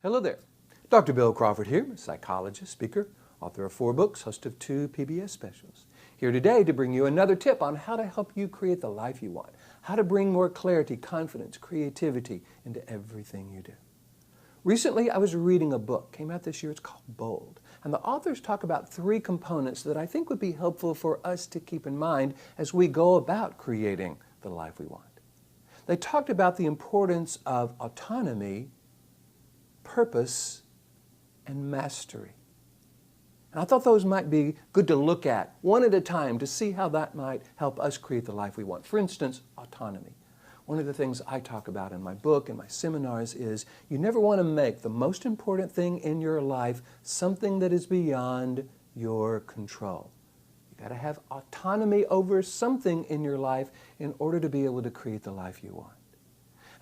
Hello there. Dr. Bill Crawford here, psychologist, speaker, author of 4 books, host of 2 PBS specials. Here today to bring you another tip on how to help you create the life you want, how to bring more clarity, confidence, creativity into everything you do. Recently, I was reading a book, came out this year, it's called Bold, and the authors talk about 3 components that I think would be helpful for us to keep in mind as we go about creating the life we want. They talked about the importance of autonomy, purpose, and mastery. And I thought those might be good to look at one at a time to see how that might help us create the life we want. For instance, autonomy. One of the things I talk about in my book and my seminars is you never want to make the most important thing in your life something that is beyond your control. You've got to have autonomy over something in your life in order to be able to create the life you want.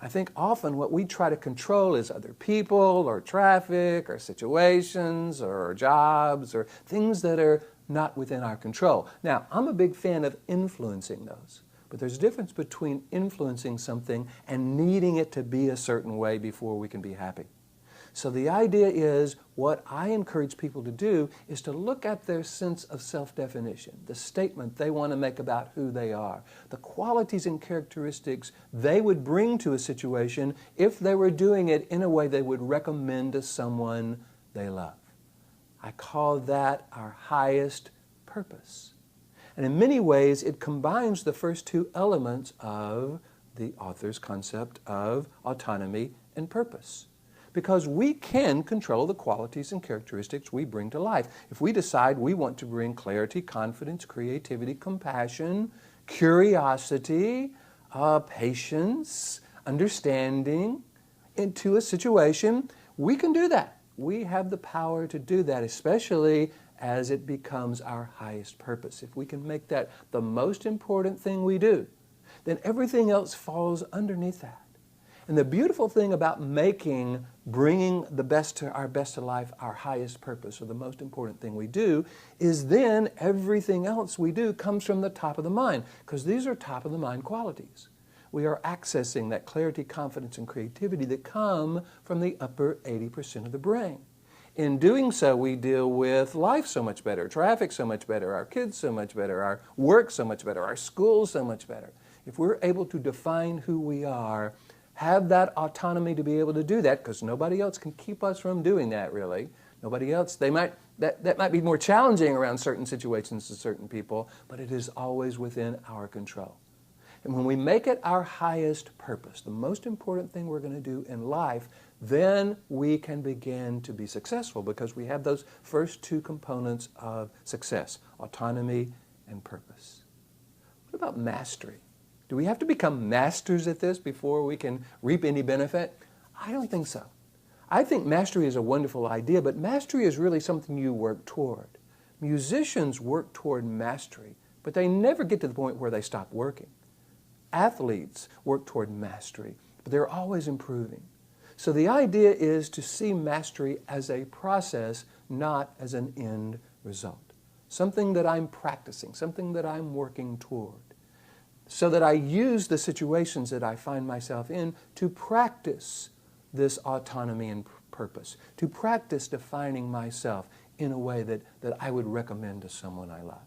I think often what we try to control is other people or traffic or situations or jobs or things that are not within our control. Now, I'm a big fan of influencing those, but there's a difference between influencing something and needing it to be a certain way before we can be happy. So the idea is, what I encourage people to do is to look at their sense of self-definition, the statement they want to make about who they are, the qualities and characteristics they would bring to a situation if they were doing it in a way they would recommend to someone they love. I call that our highest purpose. And in many ways, it combines the first 2 elements of the author's concept of autonomy and purpose. Because we can control the qualities and characteristics we bring to life. If we decide we want to bring clarity, confidence, creativity, compassion, curiosity, patience, understanding into a situation, we can do that. We have the power to do that, especially as it becomes our highest purpose. If we can make that the most important thing we do, then everything else falls underneath that. And the beautiful thing about bringing the best to our best to life, our highest purpose, or the most important thing we do, is then everything else we do comes from the top of the mind, because these are top of the mind qualities. We are accessing that clarity, confidence, and creativity that come from the upper 80% of the brain. In doing so, we deal with life so much better, traffic so much better, our kids so much better, our work so much better, our schools so much better. If we're able to define who we are, have that autonomy to be able to do that, because nobody else can keep us from doing that, really. Nobody else. That might be more challenging around certain situations to certain people, but it is always within our control. And when we make it our highest purpose, the most important thing we're going to do in life, then we can begin to be successful, because we have those first 2 components of success, autonomy and purpose. What about mastery? Do we have to become masters at this before we can reap any benefit? I don't think so. I think mastery is a wonderful idea, but mastery is really something you work toward. Musicians work toward mastery, but they never get to the point where they stop working. Athletes work toward mastery, but they're always improving. So the idea is to see mastery as a process, not as an end result. Something that I'm practicing, something that I'm working toward, so that I use the situations that I find myself in to practice this autonomy and purpose, to practice defining myself in a way that I would recommend to someone I love.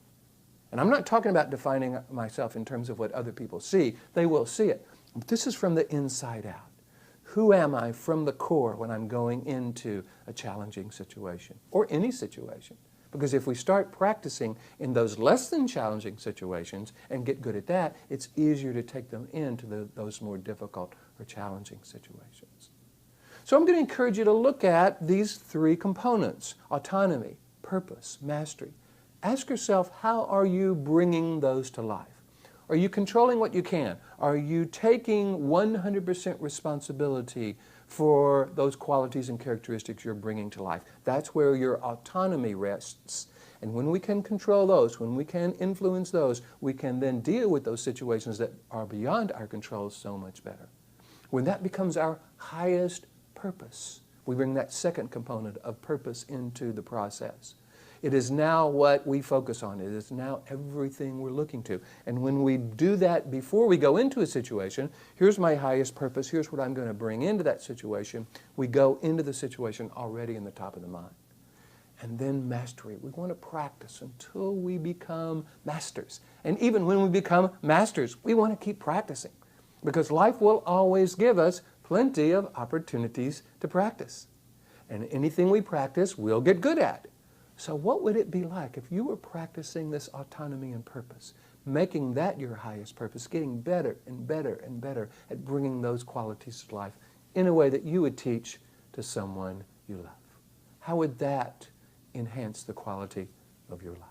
And I'm not talking about defining myself in terms of what other people see. They will see it. But this is from the inside out. Who am I from the core when I'm going into a challenging situation, or any situation? Because if we start practicing in those less than challenging situations and get good at that, it's easier to take them into those more difficult or challenging situations. So I'm going to encourage you to look at these 3 components: autonomy, purpose, mastery. Ask yourself, how are you bringing those to life? Are you controlling what you can? Are you taking 100% responsibility for those qualities and characteristics you're bringing to life? That's where your autonomy rests. And when we can control those, when we can influence those, we can then deal with those situations that are beyond our control so much better. When that becomes our highest purpose, we bring that second component of purpose into the process. It is now what we focus on. It is now everything we're looking to. And when we do that before we go into a situation, here's my highest purpose, here's what I'm going to bring into that situation, we go into the situation already in the top of the mind. And then mastery. We want to practice until we become masters. And even when we become masters, we want to keep practicing, because life will always give us plenty of opportunities to practice. And anything we practice, we'll get good at. So what would it be like if you were practicing this autonomy and purpose, making that your highest purpose, getting better and better and better at bringing those qualities to life in a way that you would teach to someone you love? How would that enhance the quality of your life?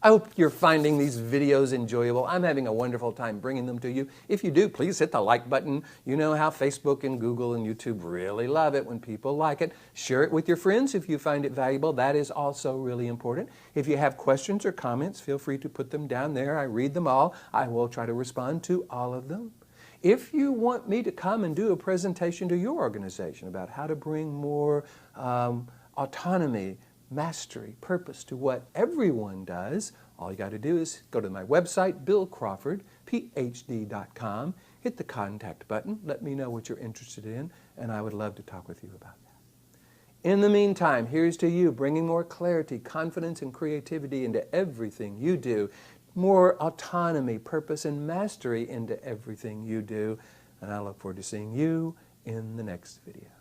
I hope you're finding these videos enjoyable. I'm having a wonderful time bringing them to you. If you do, please hit the like button. You know how Facebook and Google and YouTube really love it when people like it. Share it with your friends if you find it valuable. That is also really important. If you have questions or comments, feel free to put them down there. I read them all. I will try to respond to all of them. If you want me to come and do a presentation to your organization about how to bring more autonomy, mastery, purpose to what everyone does, all you got to do is go to my website, Ph.D.com, hit the contact button, let me know what you're interested in, and I would love to talk with you about that. In the meantime, here's to you bringing more clarity, confidence, and creativity into everything you do, more autonomy, purpose, and mastery into everything you do, and I look forward to seeing you in the next video.